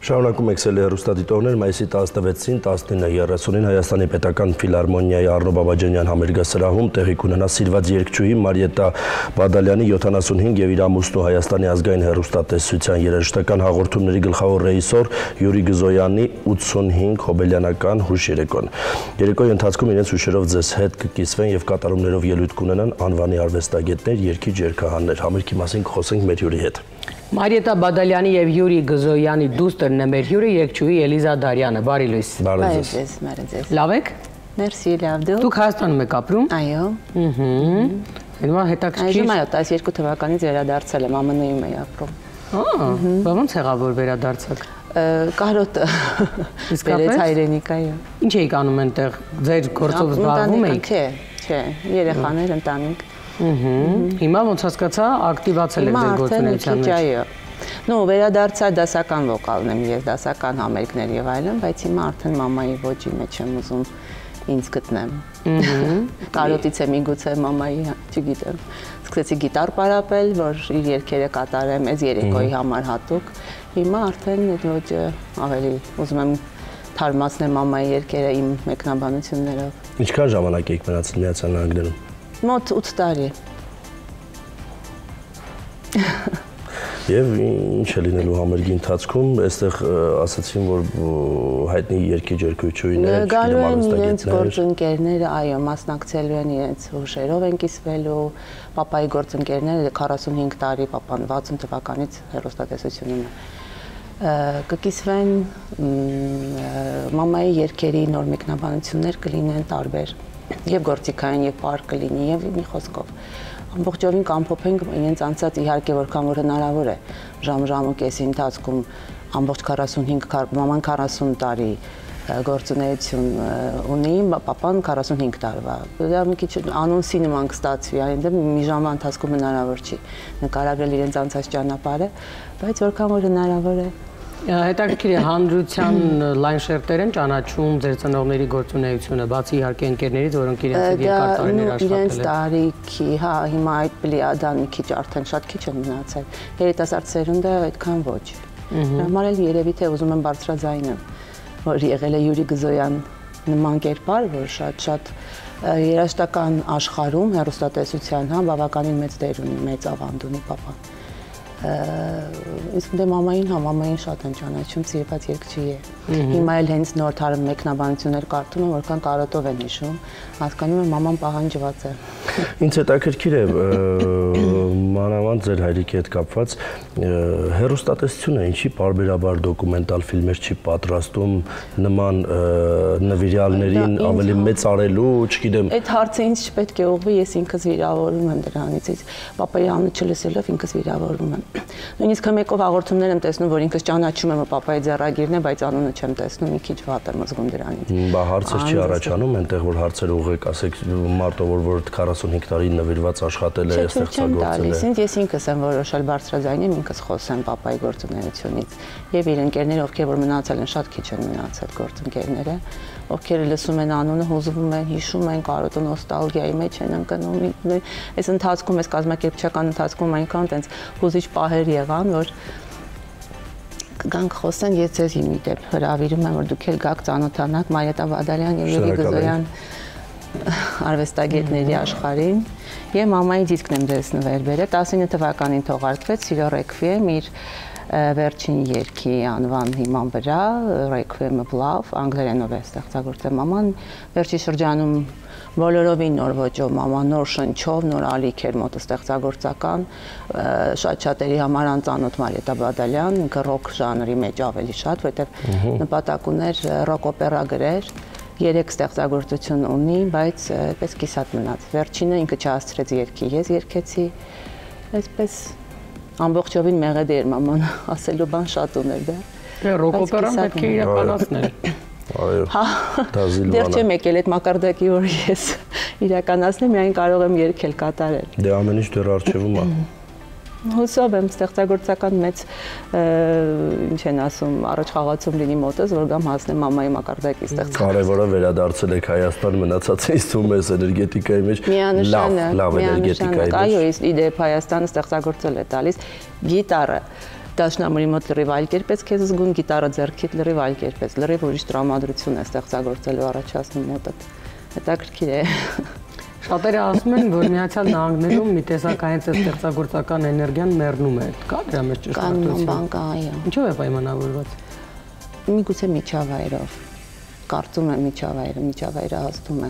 Շարունակում եք սելի հեռուստադիտողներ, մայիսի 16-ին 19:30-ին Հայաստանի Պետական Ֆիլհարմոնիայի Առնո Բաբաջանյան համերգասրահում տեղի կունենա սիրված երգչուհի Մարիետտա Բադալյանի 75 եւ իր ամուսնու Հայաստանի ազգային հեռուստատեսության երաժշտական հաղորդումների գլխավոր ռեժիսոր Յուրի Գզոյանի 85 հոբելյանական հուշերեկոն։ Երեկոյի ընթացքում իրենց հուշերով ձեզ հետ կկիսվեն եւ կատարումներով ելույթ կունենան անվանի արվեստագետներ, երգիչ երգահաններ։ Համերգի մասին կխոսենք մեր հյուրի հետ։ Մարիետտա Բադալյանի եւ Յուրի Գզոյանի դուստերն է մեր հյուրը երգչուհի Էլիզա Դարյանը։ Բարի լույս։ Բարի ձեզ։ Լավ եք։ Մերսի, լավ դու։ Դուք Հայաստանում եք ապրում։ Այո։ Հիմա հետաքրքիր։ Այժմ այո, 12 թվականից վերադարձել եմ, ԱՄՆ-ում եմ ապրում։ Բա ոնց եղավ որ վերադարձաք։ Կարոտը։ Իսկապես հայրենիք, այո։ Ինչ էիք անում այնտեղ։ Ձեր գործով զբաղվում էիք։ Չէ, երեխաներ, ընտանիք։ Հիմա ոնց հասկացա, ակտիվացել եք ձեր գործունեության մեջ։ Այո։ Նո, վերադարձա դասական վոկալն եմ եւ դասական համերգներ եւ այլն, բայց հիմա արդեն մամայի ոճի մեջ եմ ուզում ինձ գտնեմ։ Կարոտից եմ միգուցե մամայի, չգիտեմ։ Սկսեցի գիտար պարապել, որ իր երգերը կատարեմ այս երեկոյի համար հատուկ։ Հիմա արդեն այդ ոճը ավելի ուզում եմ թարմացնել մամայի երգերը իմ մեկնաբանություններով։ Ինչքան ժամանակ եք մնացել Միացյալ Նահանգներում։ Մոտ 8 տարի։ Եվ ինչ է լինելու համերգի ընթացքում, այստեղ ասացին, որ հայտնի երգիչ երգչուհիներ, գալու են իրենց գործընկերները, այո, մասնակցելու են իրենց հուշերով են կիսվելու, պապայի գործընկերները 45 տարի պապան 60 թվականից հեռուստատեսությունում կկիսվեն, մամայի երգերի նոր մեկնաբանություններ կլինեն տարբեր, եւ գործիքային եւ պարկ կլինի եւ մի խոսքով ամբողջովին կամփոփենք իրենց անցած իհարկե որքան որ հնարավոր է ժամ ու կեսի ընթացքում ամբողջ 45 մաման 40 տարի գործունեություն ունի, պապան 45 տարվա։ Դա մի քիչ անոնսի նման կստացվի, այնտեղ մի ժամվա ընթացքում հնարավոր չի նկարագրել իրենց անցած ճանապարհը, բայց որքան որ հնարավոր է։ Հետաքրքիր է հանրության լայն շերտեր են ճանաչում ձեր ծնողների գործունեությունը, բացի իհարկե ընկերներից, որոնք իրենց հետ երկար տարիներ աշխատել են։ Իրենց տարիքի, հա, հիմա այդ պլիադան մի քիչ արդեն շատ քիչ են մնացել։ Երիտասարդ սերունդը այդքան ոչ։ Համար էլ երևի թե ուզում եմ բարձրաձայնեմ, որ եղել է Յուրի Գզոյան նման կերպար, որ շատ երաժշտական աշխարհում հեռուստատեսության, հա, բավականին մեծ դեր ունի, մեծ ավանդ ունի պապան։ Իսկ դե մամային շատ են ճանաչում, սիրված երգչուհի է։ Հիմա էլ հենց նոր թարմ մեկնաբանություններ կարդում եմ, որքան կարոտով են հիշում, հասկանում եմ մաման պահանջված է։ Ինձ հետաքրքիր է մանավանդ ձեր հայրիկի հետ կապված հեռուստատեսությունը ինչի պարբերաբար դոկումենտալ ֆիլմեր չի պատրաստում նման նվիրյալներին ավելի մեծարելու, չգիտեմ։ Այդ հարցը ինձ չպետք է ուղղվի, ես ինքս վիրավորում եմ դրանից, պապայի անունը չլսելով ինքս վիրավորում եմ։ Նույնիսկ մեկով հաղորդումներ եմ տեսնում, որ ինքս ճանաչում եմ պապայի ձեռագիրն է, բայց անունը չեմ տեսնում, մի քիչ վատ եմ զգում դրանից։ Բա հարցեր չի առաջանում, այնտեղ որ հարցեր ուղղեք, ասեք մարտով որ 45 տարի նվիրված աշխատել է, ստեղծագործել է։ Ես ինքս եմ որոշել բարձրաձայնեմ, ինքս խոսեմ պապայի գործունեությունից, եւ իր ընկերները, ովքեր որ մնացել են, շատ քիչ են մնացել գործընկերները, ովքեր լսում են անունը, հուզվում են, հիշում են, կարոտը նոստալգիայի մեջ են ընկնում։ Այս ընթացքում, այս կազմակերպչական ընթացքում այնքան տենց հուզիչ պահեր եղան, որ կգանք խոսեն, ես ձեզ հիմի դեպ հրավիրում եմ, որ դուք էլ գաք ծանոթանաք Մարիետտա Բադալյան եւ Յուրի Գզոյան արվեստագետների աշխարհին եւ մամայի դիսկն եմ ձեզ նվեր բերել 19 թվականին թողարկվեց Սիրո Ռեքվիեմ իր վերջին երգի անվան հիման վրա Requiem of Love անգլերենով է ստեղծագործել մաման վերջի շրջանում բոլորովին նոր ոճով մաման նոր շնչով նոր ալիք էր մոտը ստեղծագործական շատերի համար անծանոթ Մարիետտա Բադալյան ինքը ռոք ժանրի մեջ ավելի շատ որտեղ նպատակ ուներ ռոք օպերա գրեր 3 ստեղծագործություն ունի բայց այդպես կիսատ մնաց վերջինը ինքը չհասցրեց երգի ես երգեցի այսպես ամբողջովին մեղեդ էր մաման ասելու բան շատ ուներ դա ռոք օպերան պետք է իրականացնել այո դա զիլվանա դեռ չեմ եկել այդ մակարդակի որ ես իրականացնեմ միայն կարող եմ երգել կատարել դե ամեն ինչ դեռ առջևում է Հուսով եմ ստեղծագործական մեծ ինչ են ասում առաջ խաղացում լինի մոտս որ գամ հասնեմ մամայի մակարդակի ստեղծագործական Կարևորը վերադարձել եք Հայաստան մնացածը իստում ես էներգետիկայի մեջ լավ էներգետիկայի մեջ այո իդեպ Հայաստանը ստեղծագործել է տալիս գիտարը դաշնամուրի մոտ լրիվ այլ կերպ ես քեզ զգում, գիտարը ձեռքիդ լրիվ այլ կերպ ես, լրիվ ուրիշ տրամադրություն է ստեղծագործելու առաջացնում մոտդ։ Հետաքրքիր է։ Շատերը ասում են, որ Միացյալ Նահանգներում մի տեսակային ստեղծագործական էներգիան մեռնում է։ Կա դրա մեջ ճշտարտություն։ Կան, կա, այո։ Ինչով է պայմանավորված։ Միգուցե միջավայրով։ Կարծում եմ միջավայրը հաստում է։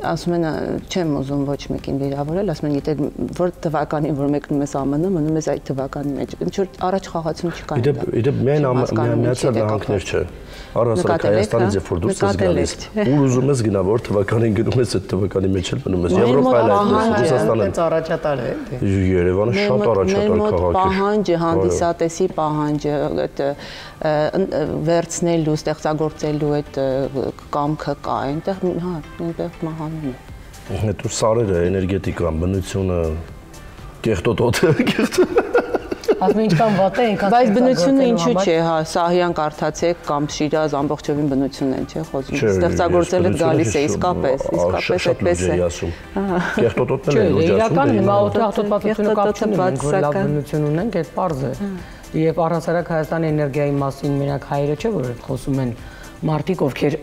Ասում են, չեմ ուզում ոչ մեկին վիրավորել, ասում են, եթե որ թվականին որ մեկնում ես ԱՄՆ, մնում ես այդ թվականի մեջ։ Ինչ որ առաջ խաղացում չկա։ Իդեպ միայն Միացյալ Նահանգներ չէ։ Առհասարակ Հայաստանից երբ որ դուրս ես գալիս, ուր ուզում ես գնա, որ թվականին գնում ես, այդ թվականի մեջ էլ մնում ես։ Եվրոպայել է, Ռուսաստանը առաջատար է։ Երևանը շատ առաջատար քաղաք է։ Պահանջը, հանդիսատեսի պահանջը, այդ վերցնելու, ստեղծագործելու այդ կամքը կա, այնտեղ հա, այնտեղ մահանում է։ Հետո սարերը, էներգետիկան, բնությունը, կեղտոտոտը, Ասում ինչքան վատ է, այնքան բայց բնությունը ինչու՞ չէ, հա, Սահյան կարդացեք կամ Շիրազ ամբողջովին բնությունն են, չէ՞, խոսում։ Ստեղծագործելը գալիս է իսկապես այդպես է։ Կեղտոտոտն են լուրջ ասում։ Իրական հիմա օդահատոտվածությունը կապ չունի, մենք որ լավ բնություն ունենք, այդ պարզ է։ Եվ առհասարակ Հայաստանի էներգիայի մասին մենակ հայերը չէ, որ խոսում են մարդիկ, ովքեր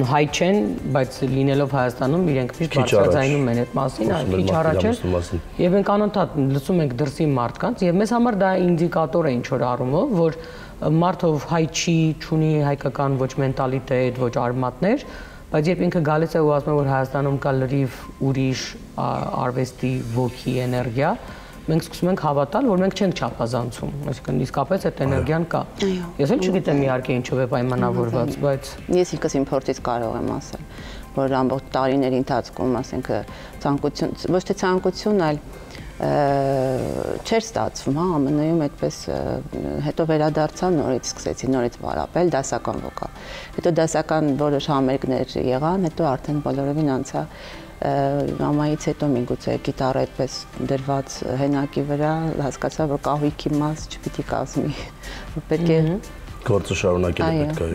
հայ չեն, բայց լինելով Հայաստանում իրենք միշտ բարձրաձայնում են այդ մասին, քիչ առաջ են։ Եվ մենք անընդհատ լսում ենք դրսի մարդկանց, եւ մեզ համար դա ինդիկատոր է ինչ-որ առումով, որ մարդով հայ չի, չունի հայկական ոչ մենտալիտետ, ոչ արմատներ, բայց երբ ինքը գալիս է ու ասում է, որ Հայաստանում կա լրիվ ուրիշ արվեստի ոգի էներգիա, մենք սկսում ենք հավատալ, որ մենք չենք չափազանցում, այսինքն իսկապես այդ էներգիան կա։ Ես էլ չգիտեմ իհարկե ինչով է պայմանավորված, բայց ես ինքս իմ փորձից կարող եմ ասել, որ ամբողջ տարիների ընթացքում, ասենք, ցանկություն, ոչ թե ցանկություն, այլ չէր ստացվում, հա, ԱՄՆ-ում այդպես, հետո վերադարձա, նորից սկսեցի նորից վարապել դասական վոկալ։ Հետո դասական որոշ համերգներ եղան, հետո արդեն բոլորովին անցա մամայից հետո միգուցե գիտարը այդպես դրված հենակի վրա հասկացա, որ կահույքի մաս չպիտի կազմի, որ պետք է գործը շարունակել է պետք է։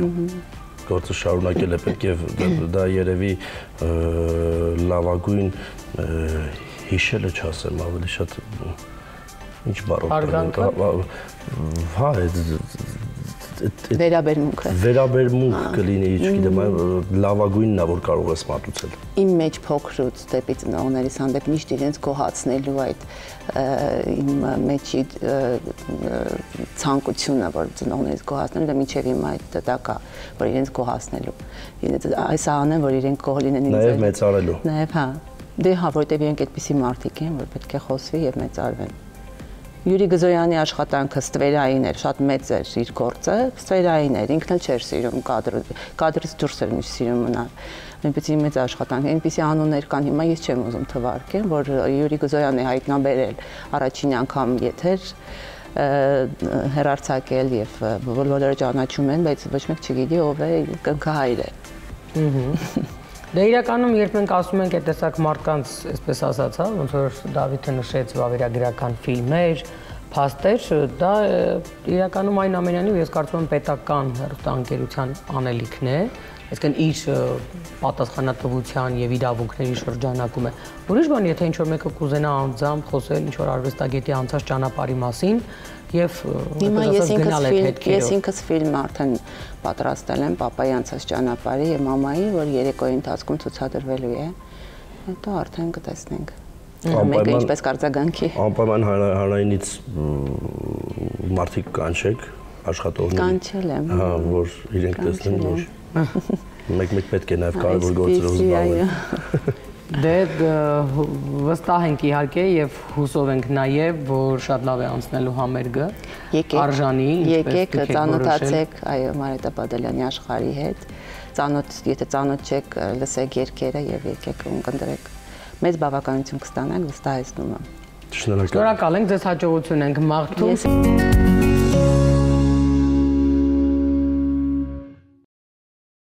Գործը շարունակել է պետք է, դա երևի լավագույն հիշելը չասեմ, ավելի շատ ինչ բարոք։ Հա, վերաբերմունք կլինի, չգիտեմ, լավագույնն է, որ կարող ես մատուցել։ Իմ մեջ փոքրուց դեպի ծնողներիս հանդեպ միշտ իրենց գոհացնելու այդ իմ մեջի ցանկությունը, որ ծնողներից գոհացնելու, դա մինչև հիմա դա կա, որ իրենց գոհացնելու։ Այս անեն, որ իրենք գոհ լինեն ինձ։ Նաև մեծարելու։ Նաև հա։ Դե հա, որտեղ իրենք այդպիսի մարդիկ են, որ պետք է խոսվի եւ մեծարվեն։ Յուրի Գզոյանի աշխատանքը ստվերային էր, շատ մեծ էր իր գործը, ստվերային էր, ինքն էլ չէր սիրում կադրից դուրս էր միշտ սիրում մնալ։ Այնպիսի մեծ աշխատանք, այնպիսի անուններ կան, հիմա ես չեմ ուզում թվարկել, որ Յուրի Գզոյանը հայտնաբերել առաջին անգամ եթեր հեռարձակել եւ բոլորը ճանաչում են, բայց ոչ մեկ չգիտի ով է կնքահայրը։ Դե իրականում երբ մենք ասում ենք այդ տեսակ մարդկանց, այսպես ասած, հա, ոնց որ Դավիթը նշեց վավերագրական ֆիլմեր, փաստեր, դա իրականում այն ամենայնիվ ես կարծում եմ պետական հեռուստաընկերության անելիքն է, այսինքն իր պատասխանատվության եւ իրավունքների շրջանակում է։ Ուրիշ բան, եթե ինչ-որ մեկը կուզենա անձամբ խոսել ինչ-որ արվեստագետի անցած ճանապարհի մասին եւ ես ինքս ֆիլմ արդեն պատրաստել եմ պապայի անցած ճանապարհի եւ մամայի, որ երեկոյի ընթացքում ցուցադրվելու է։ Հետո արդեն կտեսնենք։ Մեկը ինչպես կարձագանքի։ Անպայման հանրայինից մարդիկ կանչեք աշխատողներ։ Կանչել եմ։ Հա, որ իրենք տեսնեն, որ մեկ-մեկ պետք է նաև կարևոր գործերով զբաղվել։ Դե վստահ ենք իհարկե եւ հուսով ենք նաեւ, որ շատ լավ է անցնելու համերգը։ Արժանի, եկեք ծանոթացեք, այո, Մարիետա Բադալյանի աշխարհի հետ։ Եթե ծանոթ չեք, լսեք երգերը եւ եկեք ունկնդրեք։ Մեծ բավականություն կստանանք, վստահեցնում եմ։ Շնորհակալ ենք, ձեզ հաջողություն ենք մաղթում։